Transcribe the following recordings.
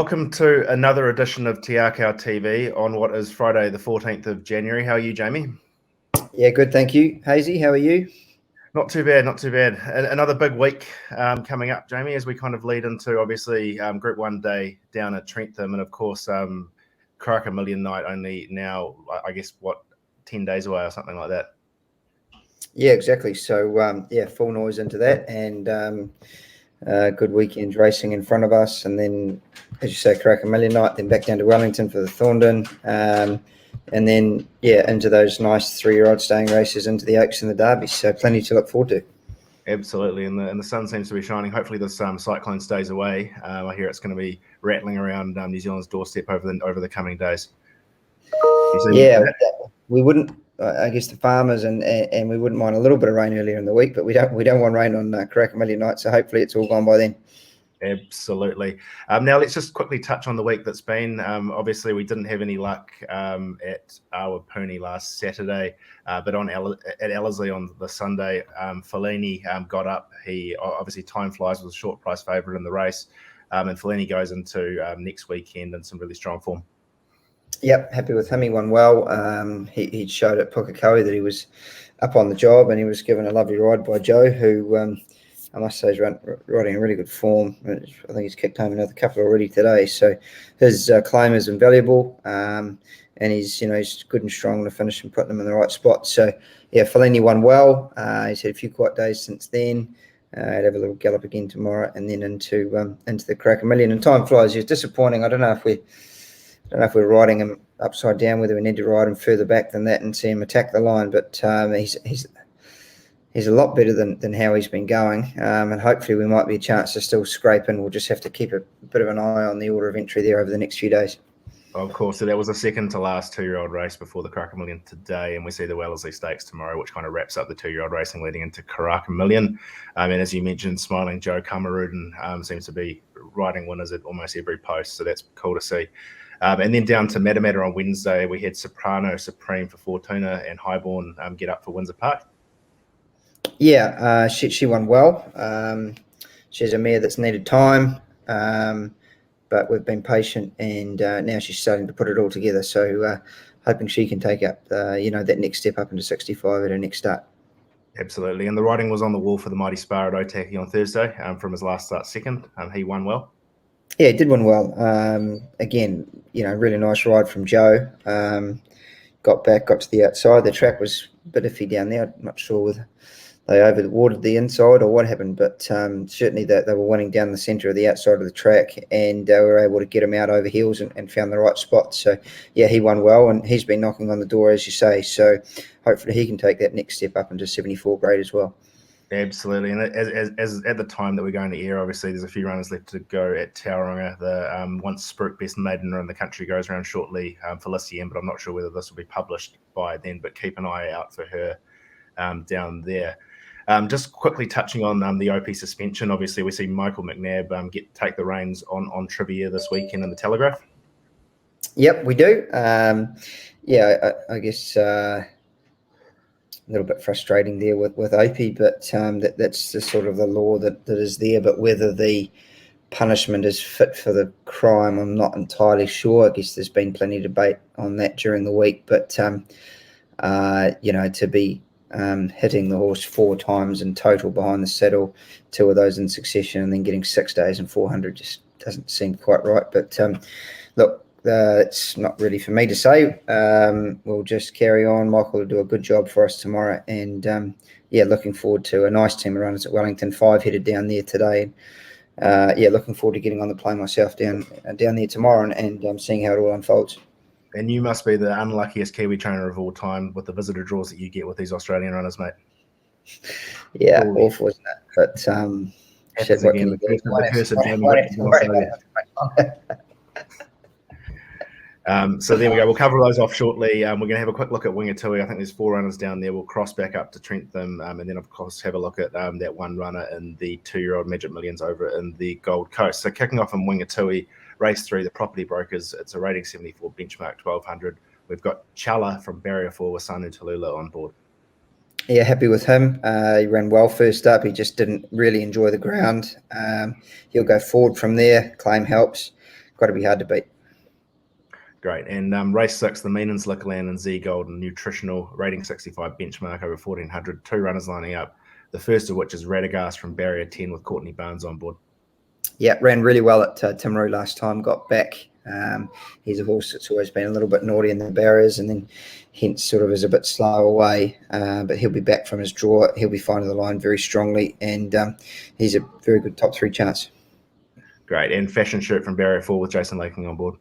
welcome to another edition of Akau TV on what is Friday the 14th of January. How are you, Jamie? Yeah, good, thank you. Hazy, how are you? Not too bad, not too bad. Another big week coming up, Jamie, as we kind of lead into, obviously, Group 1 day down at Trentham, and of course, Karaka Million night only now, I guess, 10 days away or something like that. Yeah, exactly. So, full noise into that, and good weekend racing in front of us. And then, as you say, Karaka Million night, then back down to Wellington for the Thorndon. And then, into those nice 3-year-old staying races into the Oaks and the Derby. So plenty to look forward to. Absolutely, and the sun seems to be shining. Hopefully, this cyclone stays away. I hear it's going to be rattling around New Zealand's doorstep over the coming days. Yeah, we wouldn't. I guess the farmers and we wouldn't mind a little bit of rain earlier in the week, but we don't want rain on Karaka Million night. So hopefully, it's all gone by then. Absolutely. Now let's just quickly touch on the week that's been. Obviously, we didn't have any luck at Awapuni last Saturday, but at Ellerslie on the Sunday, Fellini got up. He obviously time flies, was a short price favourite in the race, and Fellini goes into next weekend in some really strong form. Yep, happy with him. He won well. He showed at Pukekohe that he was up on the job, and he was given a lovely ride by Joe, who I must say is riding in really good form. I think he's kicked home another couple already today. So his claim is invaluable, and he's good and strong to finish and putting him in the right spot. So yeah, Fellini won well. He's had a few quiet days since then. I'd have a little gallop again tomorrow, and then into the Karaka Million. And time flies. He's disappointing. I don't know if we're riding him upside down, whether we need to ride him further back than that and see him attack the line. But he's a lot better than how he's been going. And hopefully we might be a chance to still scrape in. We'll just have to keep a bit of an eye on the order of entry there over the next few days. Of course, so that was the second to last 2-year-old race before the Karaka Million today, and we see the Wellesley Stakes tomorrow, which kind of wraps up the 2-year-old racing leading into Karaka Million. And as you mentioned, Smiling Joe Kamarudin seems to be riding winners at almost every post, so that's cool to see. And then down to Matamata on Wednesday, we had Soprano Supreme for Fortuna and Highborn get up for Windsor Park. Yeah, she won well. She's a mare that's needed time, but we've been patient, and now she's starting to put it all together. So hoping she can take up that next step up into 65 at her next start. Absolutely, and the riding was on the wall for the Mighty Spar at Otaki on Thursday from his last start second. He won well. Yeah, did win well. Again, really nice ride from Joe. Got to the outside. The track was a bit iffy down there. I'm not sure whether they overwatered the inside or what happened, but certainly they were winning down the centre of the outside of the track, and we were able to get him out over heels and found the right spot. So, yeah, he won well, and he's been knocking on the door, as you say. So hopefully he can take that next step up into 74 grade as well. Absolutely, and as at the time that we're going to air, obviously there's a few runners left to go at Tauranga. The once Spirit Best Maiden in the country goes around shortly for Lycian, but I'm not sure whether this will be published by then. But keep an eye out for her down there. Just quickly touching on the OP suspension. Obviously, we see Michael McNabb take the reins on Trivia this weekend in the Telegraph. Yep, we do. I guess a little bit frustrating there with OP, but that's the sort of the law that is there. But whether the punishment is fit for the crime, I'm not entirely sure. I guess there's been plenty of debate on that during the week, but to be hitting the horse 4 times in total behind the saddle, 2 of those in succession, and then getting 6 days and 400 just doesn't seem quite right. But look, it's not really for me to say. We'll just carry on. Michael will do a good job for us tomorrow, and looking forward to a nice team of runners at Wellington. 5 headed down there today. Looking forward to getting on the plane myself down there tomorrow and seeing how it all unfolds. And you must be the unluckiest Kiwi trainer of all time with the visitor draws that you get with these Australian runners, mate. Yeah, awful, isn't it? But what can you do? So there we go. We'll cover those off shortly. We're going to have a quick look at Wingatui. I think there's 4 runners down there. We'll cross back up to Trentham, and then, of course, have a look at that one runner in the 2-year-old Magic Millions over in the Gold Coast. So kicking off in Wingatui, race 3, the Property Brokers. It's a rating 74, benchmark 1200. We've got Chala from Barrier 4 with Sanu Tallulah on board. Yeah, happy with him. He ran well first up. He just didn't really enjoy the ground. He'll go forward from there. Claim helps. got to be hard to beat. Great. And race 6, the Meanens, Liquorland and Z Golden Nutritional, rating 65 benchmark over 1400, 2 runners lining up. The first of which is Radagast from barrier 10 with Courtney Barnes on board. Yeah, ran really well at Timaru last time, got back. He's a horse that's always been a little bit naughty in the barriers and then hence sort of is a bit slow away, but he'll be back from his draw. He'll be finding the line very strongly and he's a very good top 3 chance. Great. And Fashion Shirt from barrier 4 with Jason Laking on board.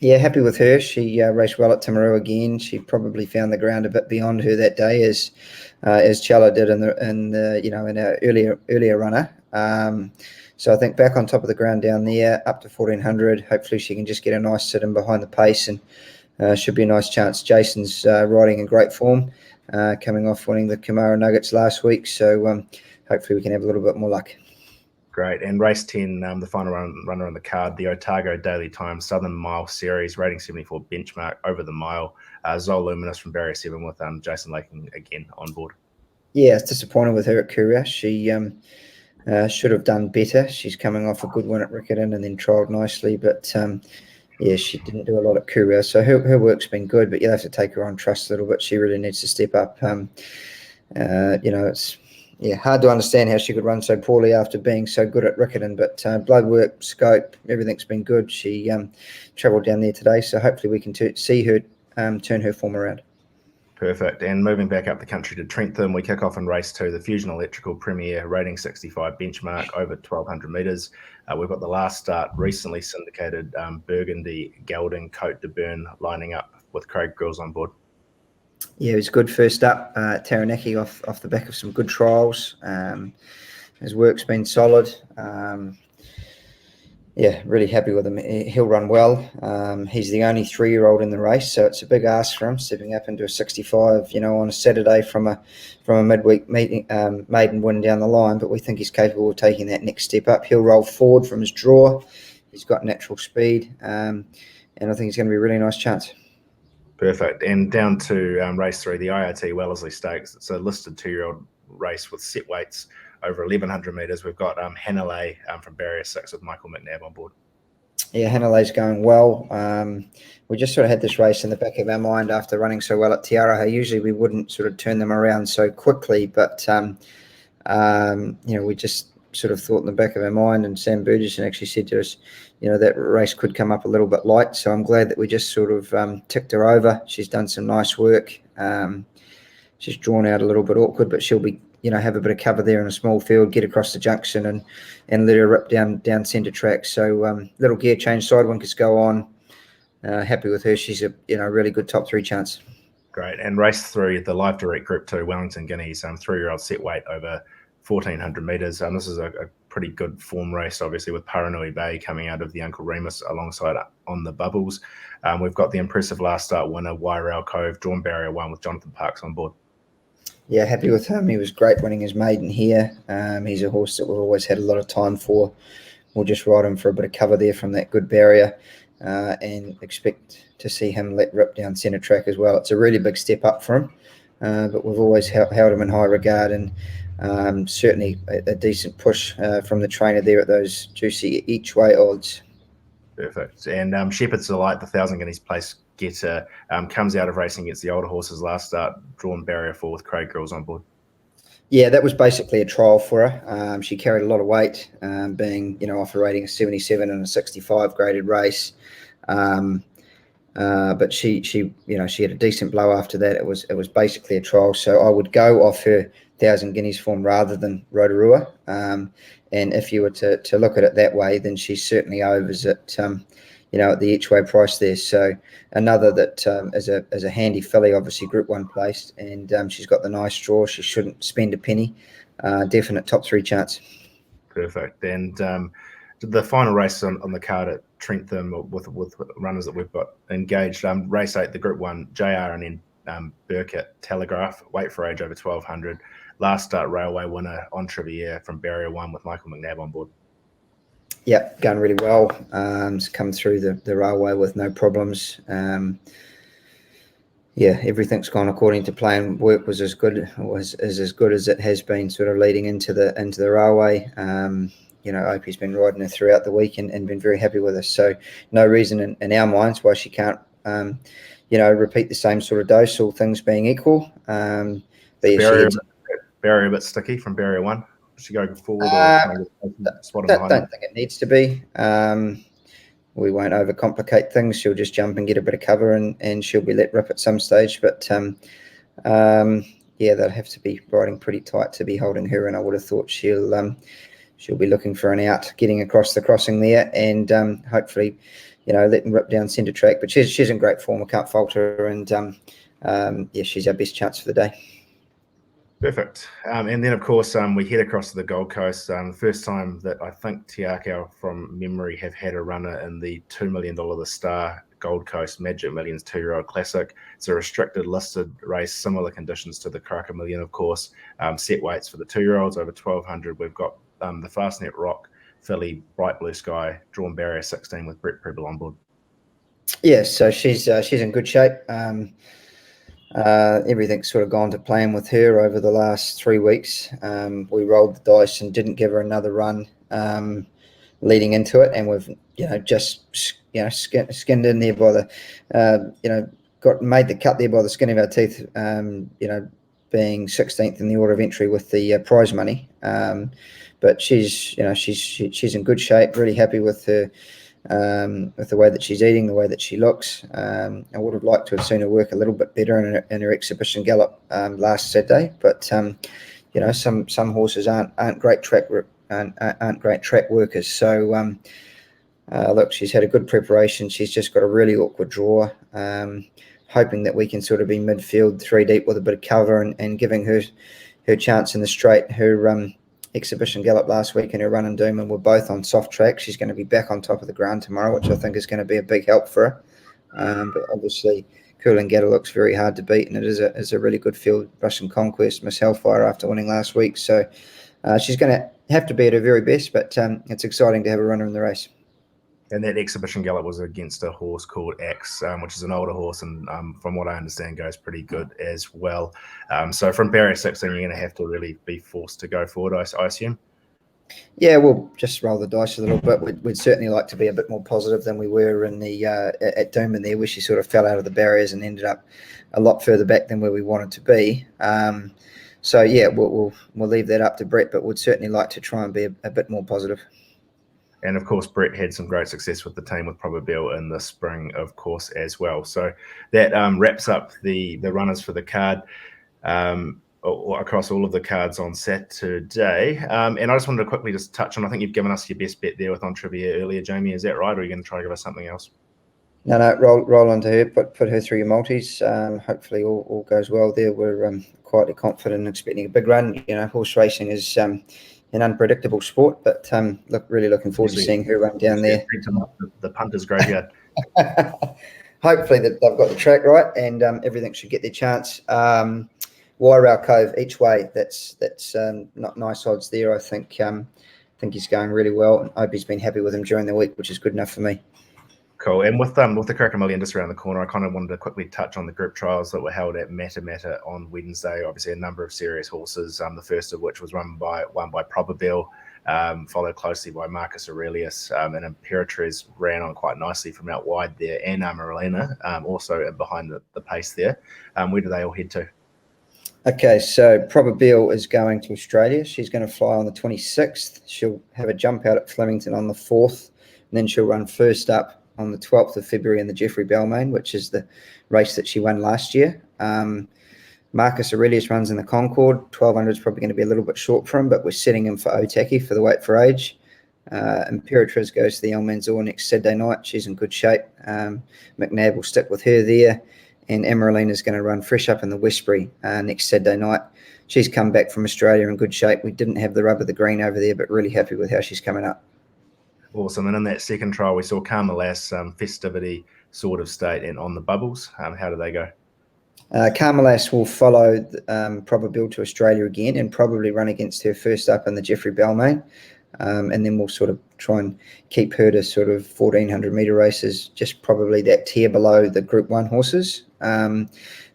Yeah, happy with her. She raced well at Timaru again. She probably found the ground a bit beyond her that day, as Chella did in our earlier runner. So I think back on top of the ground down there, up to 1400. Hopefully she can just get a nice sit in behind the pace and should be a nice chance. Jason's riding in great form, coming off winning the Kumara Nuggets last week. So hopefully we can have a little bit more luck. Great. And race 10, the final runner on the card, the Otago Daily Times Southern Mile Series, rating 74 benchmark over the mile. Zol Luminous from barrier 7 with Jason Laking again on board. Yeah, it's disappointed with her at Courier. She should have done better. She's coming off a good win at Riccarton and then trialled nicely, but she didn't do a lot at Courier. So her work's been good, but you'll have to take her on trust a little bit. She really needs to step up. It's hard to understand how she could run so poorly after being so good at Riccarton, but blood work, scope, everything's been good. She travelled down there today, so hopefully we can see her turn her form around. Perfect. And moving back up the country to Trentham, we kick off in race 2, the Fusion Electrical Premier, rating 65 benchmark over 1200 metres. We've got the last start, recently syndicated Burgundy Gelding Cote de Burn lining up with Craig Grills on board. Yeah, it was good first up. Taranaki off the back of some good trials. His work's been solid. Really happy with him. He'll run well. He's the only 3-year-old in the race, so it's a big ask for him, stepping up into a 65, on a Saturday from a midweek meeting, maiden win down the line. But we think he's capable of taking that next step up. He'll roll forward from his draw. He's got natural speed, and I think he's going to be a really nice chance. Perfect. And down to race 3, the IRT Wellesley Stakes. It's a listed 2-year-old race with set weights over 1100 metres. We've got Hanalei from barrier 6 with Michael McNabb on board. Yeah, Hanalei's going well. We just sort of had this race in the back of our mind after running so well at Te Araha. Usually we wouldn't sort of turn them around so quickly, but we just sort of thought in the back of our mind, and Sam Burgess actually said to us, that race could come up a little bit light. So I'm glad that we just sort of ticked her over. She's done some nice work. She's drawn out a little bit awkward, but she'll be, have a bit of cover there in a small field, get across the junction and let her rip down centre track. So little gear change, side winkers go on. Happy with her. She's a really good top 3 chance. Great. And race 3, the Live Direct Group 2, Wellington Guineas, 3-year-old set weight over 1400 metres. This is a pretty good form race, obviously, with Paranui Bay coming out of the Uncle Remus alongside on the bubbles. We've got the impressive last start winner, Wairau Cove, drawn barrier 1 with Jonathan Parks on board. Yeah, happy with him. He was great winning his maiden here. He's a horse that we've always had a lot of time for. We'll just ride him for a bit of cover there from that good barrier and expect to see him let rip down centre track as well. It's a really big step up for him, but we've always held him in high regard, and certainly a decent push from the trainer there at those juicy each way odds. Perfect. And Shepherd's Delight, the 1,000 Guineas place getter, comes out of racing against the older horses last start, drawn barrier 4 with Craig Grills on board. Yeah, that was basically a trial for her. She carried a lot of weight, being off a rating of 77 in a 65 graded race. But she had a decent blow after that. It was basically a trial, so I would go off her 1,000 Guineas form rather than Rotorua. And if you were to look at it that way, then she certainly overs it. At the each way price there. So another that as a handy filly, obviously Group 1 placed, and she's got the nice draw. She shouldn't spend a penny. Definite top 3 chance. Perfect. And the final race on the card at Trentham with runners that we've got engaged. Race 8, the Group 1, JR and then Burkett Telegraph, weight for age over 1200. Last start railway winner on Trivier from barrier 1 with Michael McNabb on board. Yeah, going really well. It's come through the railway with no problems. Everything's gone according to plan. Work was as good as it has been sort of leading into the railway. Opie's been riding her throughout the week and been very happy with her. So no reason in our minds why she can't, repeat the same sort of dose, all things being equal. But yeah, barrier a bit sticky from barrier 1. Does she go forward or spotting behind don't think it needs to be. We won't overcomplicate things. She'll just jump and get a bit of cover, and she'll be let rip at some stage. But they'll have to be riding pretty tight to be holding her. And I would have thought she'll be looking for an out, getting across the crossing there, and hopefully, let them rip down centre track. But she's in great form. I can't fault her, and she's our best chance for the day. Perfect. And then, of course, we head across to the Gold Coast. The first time that I think Akau, from memory, have had a runner in the $2 million The Star Gold Coast Magic Millions 2-year-old Classic. It's a restricted listed race, similar conditions to the Karaka Million, of course. Set weights for the 2-year-olds over 1,200. We've got the Fastnet Rock filly, Bright Blue Sky, drawn barrier 16 with Brett Preble on board. Yes, so she's in good shape. Everything's sort of gone to plan with her over the last 3 weeks. We rolled the dice and didn't give her another run leading into it, and we've just skinned in there by the made the cut there by the skin of our teeth. Being 16th in the order of entry with the prize money, but she's in good shape. Really happy with her. With the way that she's eating, the way that she looks. I would have liked to have seen her work a little bit better in her exhibition gallop last Saturday, but some horses aren't great track workers. So look, she's had a good preparation. She's just got a really awkward draw. Hoping that we can sort of be midfield 3 deep with a bit of cover and giving her chance in the straight. Her exhibition gallop last week and her run and doom, and we're both on soft track. She's going to be back on top of the ground tomorrow, which I think is going to be a big help for her. But obviously, Coolangatta looks very hard to beat, and it is a really good field. Russian Conquest, Miss Hellfire after winning last week. So she's going to have to be at her very best, but it's exciting to have a runner in the race. And that exhibition gallop was against a horse called Axe, which is an older horse, and from what I understand, goes pretty good as well. So from barrier 16, you're going to have to really be forced to go forward, I assume. Yeah, we'll just roll the dice a little bit. We'd certainly like to be a bit more positive than we were in the at Doomben there, where she sort of fell out of the barriers and ended up a lot further back than where we wanted to be. So yeah, we'll leave that up to Brett, but we'd certainly like to try and be a bit more positive. And of course, Brett had some great success with the team with Probabile in the spring, of course, as well. So that wraps up the runners for the card across all of the cards on Saturday. And I just wanted to quickly just touch on, I think you've given us your best bet there with on trivia earlier, Jamie. Is that right? Or are you going to try to give us something else? No, roll onto her, put her through your multis. Hopefully all goes well there. We're quietly confident and expecting a big run. Horse racing is an unpredictable sport, but really looking forward to seeing her run down there. The punter's graveyard. Hopefully that they've got the track right, and everything should get their chance. Wairau Cove each way. That's not nice odds there. I think he's going really well, and Opie's been happy with him during the week, which is good enough for me. Cool. And with the Karaka Million just around the corner, I kind of wanted to quickly touch on the group trials that were held at Matamata on Wednesday. Obviously, a number of serious horses. The first of which was won by Probabile, followed closely by Marcus Aurelius, and Imperatriz ran on quite nicely from out wide there, and Marlena also behind the pace there. Where do they all head to? Okay, so Probabile is going to Australia. She's going to fly on the 26th. She'll have a jump out at Flemington on the 4th, and then she'll run first up on the 12th of February in the Jeffrey Balmain, which is the race that she won last year. Marcus Aurelius runs in the Concord. 1,200 is probably going to be a little bit short for him, but we're setting him for Otaki for the weight for age. Imperatriz goes to the El Manzor next Saturday night. She's in good shape. McNabb will stick with her there. And Emeralina is going to run fresh up in the Westbury next Saturday night. She's come back from Australia in good shape. We didn't have the rub of the green over there, but really happy with how she's coming up. Awesome. And in that second trial, we saw Carmelas, Festivity, Sword of State, and On the Bubbles. How do they go? Carmelas will follow Probabile to Australia again and probably run against her first up in the Jeffrey Balmain. And then we'll sort of try and keep her to sort of 1,400 metre races, just probably that tier below the Group 1 horses.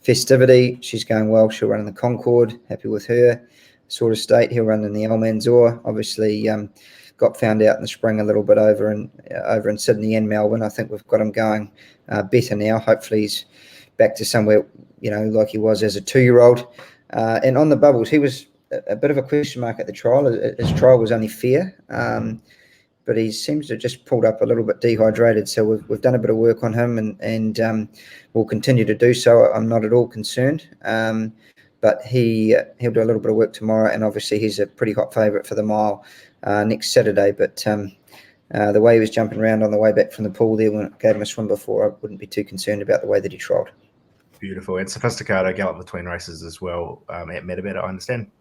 Festivity, she's going well. She'll run in the Concord. Happy with her. Sword of State, he'll run in the El Manzor. Obviously, got found out in the spring a little bit over in Sydney and Melbourne. I think we've got him going better now. Hopefully he's back to somewhere, like he was as a 2-year-old. And on the bubbles, he was a bit of a question mark at the trial. His trial was only fair, but he seems to have just pulled up a little bit dehydrated. So we've done a bit of work on him, and we'll continue to do so. I'm not at all concerned. But he'll do a little bit of work tomorrow, and obviously he's a pretty hot favourite for the mile next Saturday. But the way he was jumping around on the way back from the pool there when it gave him a swim before, I wouldn't be too concerned about the way that he trialled. Beautiful. And Sophisticato galloped between races as well at Metabet, I understand.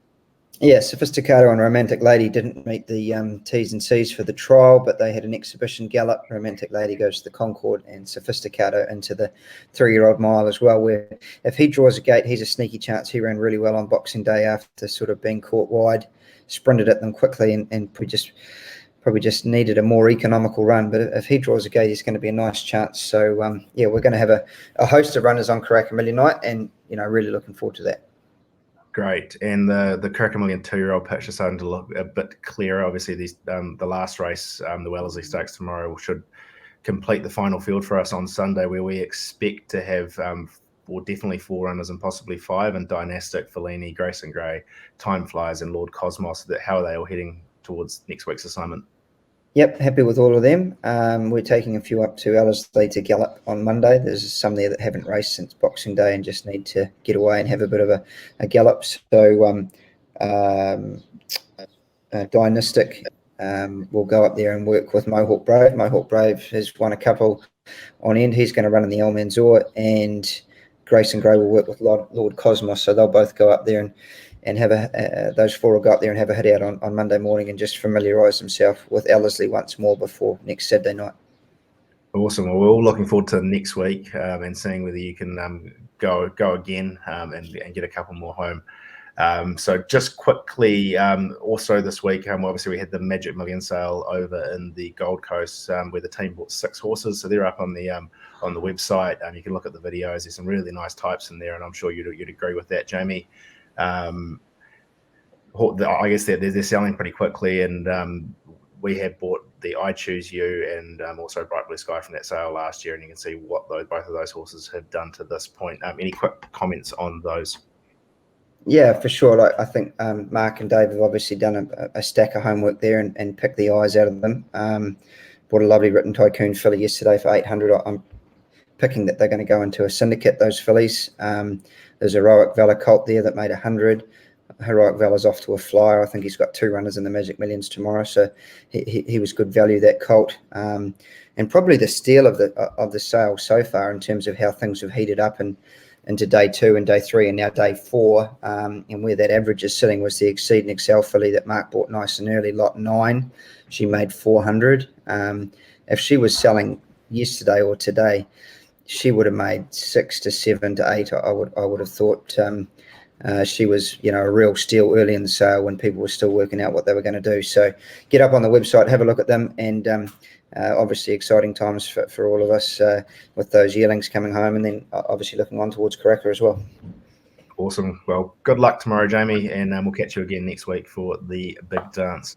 Yeah, Sophisticato and Romantic Lady didn't meet the T's and C's for the trial, but they had an exhibition gallop. Romantic Lady goes to the Concord, and Sophisticato into the 3-year-old mile as well, where if he draws a gate, he's a sneaky chance. He ran really well on Boxing Day after sort of being caught wide, sprinted at them quickly, and probably just needed a more economical run. But if he draws a gate, he's going to be a nice chance. So, we're going to have a host of runners on Karaka Million night, and, really looking forward to that. Great. And the Karaka Million 2-year-old pitch is starting to look a bit clearer. Obviously, the Last Race, the Wellesley Stakes tomorrow, should complete the final field for us on Sunday, where we expect to have definitely 4 runners and possibly 5, and Dynastic, Fellini, Grayson Gray, Time Flies, and Lord Cosmos. How are they all heading towards next week's assignment? Yep, happy with all of them. We're taking a few up to Ellerslie to gallop on Monday. There's some there that haven't raced since Boxing Day and just need to get away and have a bit of a gallop. So Dynastic will go up there and work with Mohawk Brave. Mohawk Brave has won a couple on end. He's going to run in the El Manzor, and Grayson Gray will work with Lord Cosmos. So they'll both go up there and have those 4 will go up there and have a hit out on Monday morning and just familiarise themselves with Ellerslie once more before next Saturday night. Awesome. Well, we're all looking forward to next week and seeing whether you can go again and get a couple more home. So just quickly, also this week, obviously we had the Magic Million sale over in the Gold Coast where the team bought 6 horses. So they're up on the website. You can look at the videos. There's some really nice types in there, and I'm sure you'd agree with that, Jamie. I guess they're selling pretty quickly, and we have bought the I Choose You and also Bright Blue Sky from that sale last year, and you can see what both of those horses have done to this point. Any quick comments on those? Yeah, for sure. I think Mark and Dave have obviously done a stack of homework there and picked the eyes out of them. Bought a lovely written Tycoon filly yesterday for 800. I'm picking that they're going to go into a syndicate, those fillies. There's a Heroic Valor colt there that made 100. Heroic Valor's off to a flyer. I think he's got 2 runners in the Magic Millions tomorrow, so he was good value, that colt. And probably the steal of the sale so far in terms of how things have heated up into day 2 and day 3 and now day 4, and where that average is sitting was the Exceed and Excel filly that Mark bought nice and early, lot 9. She made 400. If she was selling yesterday or today, she would have made 6 to 7 to 8. I would have thought she was, a real steal early in the sale when people were still working out what they were going to do. So get up on the website, have a look at them, and obviously exciting times for all of us with those yearlings coming home, and then obviously looking on towards Karaka as well. Awesome. Well, good luck tomorrow, Jamie, and we'll catch you again next week for the big dance.